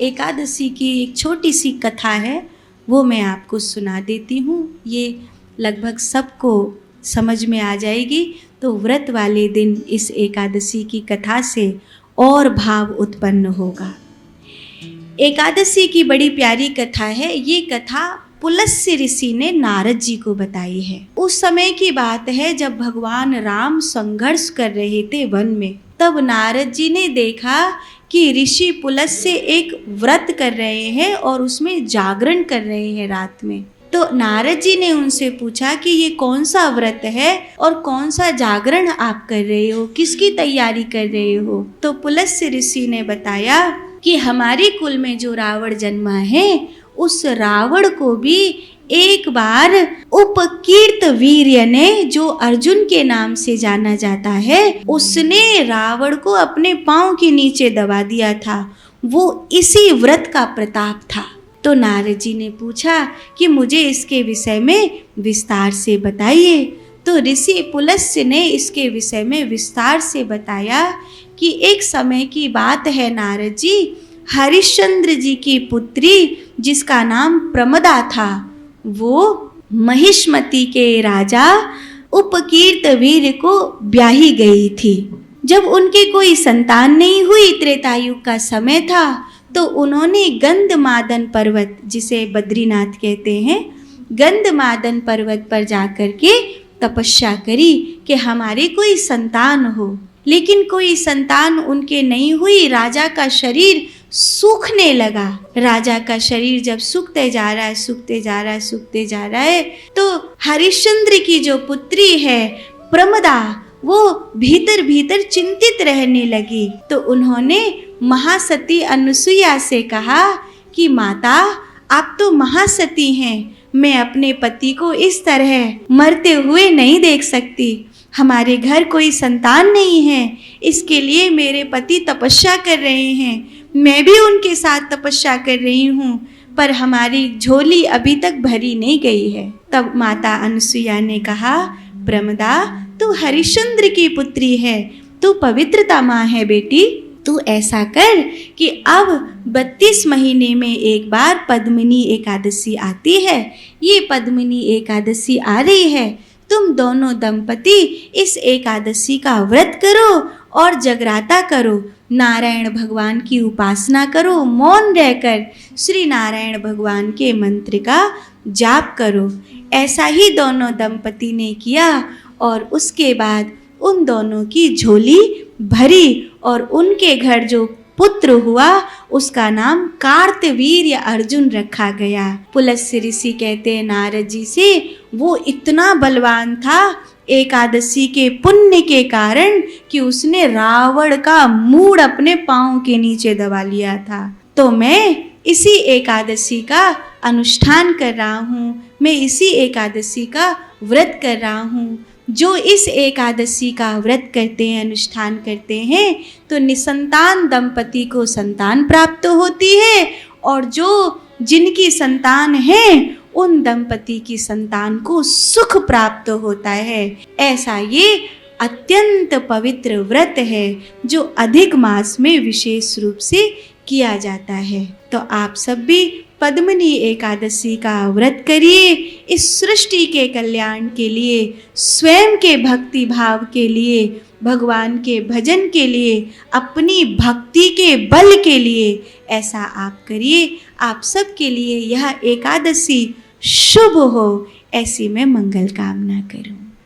एकादशी की एक छोटी सी कथा है, वो मैं आपको सुना देती हूँ। ये लगभग सबको समझ में आ जाएगी। तो व्रत वाले दिन इस एकादशी की कथा से और भाव उत्पन्न होगा। एकादशी की बड़ी प्यारी कथा है। ये कथा पुलस्त्य ऋषि ने नारद जी को बताई है। उस समय की बात है जब भगवान राम संघर्ष कर रहे थे वन में। तब नारद जी ने देखा कि ऋषि पुलस्त्य एक व्रत कर रहे हैं और उसमें जागरण कर रहे हैं रात में। तो नारद जी ने उनसे पूछा कि ये कौन सा व्रत है और कौन सा जागरण आप कर रहे हो, किसकी तैयारी कर रहे हो। तो पुलस्त्य ऋषि ने बताया कि हमारे कुल में जो रावण जन्मा है, उस रावण को भी एक बार उपकीर्त वीर्य ने, जो अर्जुन के नाम से जाना जाता है, उसने रावण को अपने पांव के नीचे दबा दिया था। वो इसी व्रत का प्रताप था। तो नारद जी ने पूछा कि मुझे इसके विषय में विस्तार से बताइए। तो ऋषि पुलस्त्य ने इसके विषय में विस्तार से बताया कि एक समय की बात है नारद जी, हरिश्चंद्र जी की पुत्री जिसका नाम प्रमदा था, वो महिष्मति के राजा उपकीर्त वीर को ब्याही गई थी। जब उनकी कोई संतान नहीं हुई, त्रेतायुग का समय था, तो उन्होंने गंधमादन पर्वत, जिसे बद्रीनाथ कहते हैं, गंधमादन पर्वत पर जाकर के तपस्या करी कि हमारे कोई संतान हो। लेकिन कोई संतान उनके नहीं हुई। राजा का शरीर सूखने लगा। राजा का शरीर जब सूखते जा रहा है, सूखते जा रहा है, सूखते जा रहा है, तो हरिश्चंद्र की जो पुत्री है प्रमदा, वो भीतर भीतर चिंतित रहने लगी। तो उन्होंने महासती अनुसुईया से कहा कि माता, आप तो महासती हैं, मैं अपने पति को इस तरह मरते हुए नहीं देख सकती। हमारे घर कोई संतान नहीं है, इसके लिए मेरे पति तपस्या कर रहे हैं, मैं भी उनके साथ तपस्या कर रही हूँ, पर हमारी झोली अभी तक भरी नहीं गई है। तब माता अनुसुईया ने कहा, प्रमदा, तू हरिश्चंद्र की पुत्री है, तू पवित्रता माँ है बेटी। तू ऐसा कर कि अब 32 महीने में एक बार पद्मिनी एकादशी आती है। ये पद्मिनी एकादशी आ रही है, तुम दोनों दंपति इस एकादशी का व्रत करो और जगराता करो, नारायण भगवान की उपासना करो, मौन रहकर श्री नारायण भगवान के मंत्र का जाप करो। ऐसा ही दोनों दंपति ने किया और उसके बाद उन दोनों की झोली भरी और उनके घर जो पुत्र हुआ उसका नाम कार्तवीर्य अर्जुन रखा गया। पुलस्त्य ऋषि कहते हैं नारद जी से, वो इतना बलवान था एकादशी के पुण्य के कारण कि उसने रावण का मूड अपने पांव के नीचे दबा लिया था। तो मैं इसी एकादशी का अनुष्ठान कर रहा हूँ, मैं इसी एकादशी का व्रत कर रहा हूँ। जो इस एकादशी का व्रत करते हैं, अनुष्ठान करते हैं, तो निसंतान दंपति को संतान प्राप्त होती है, और जो जिनकी संतान है उन दंपति की संतान को सुख प्राप्त होता है। ऐसा ये अत्यंत पवित्र व्रत है जो अधिक मास में विशेष रूप से किया जाता है। तो आप सब भी पद्मिनी एकादशी का व्रत करिए। इस सृष्टि के कल्याण के लिए, स्वयं के भक्ति भाव के लिए, भगवान के भजन के लिए, अपनी भक्ति के बल के लिए ऐसा आप करिए। आप सब के लिए यह एकादशी शुभ हो, ऐसी मैं मंगल कामना करूं।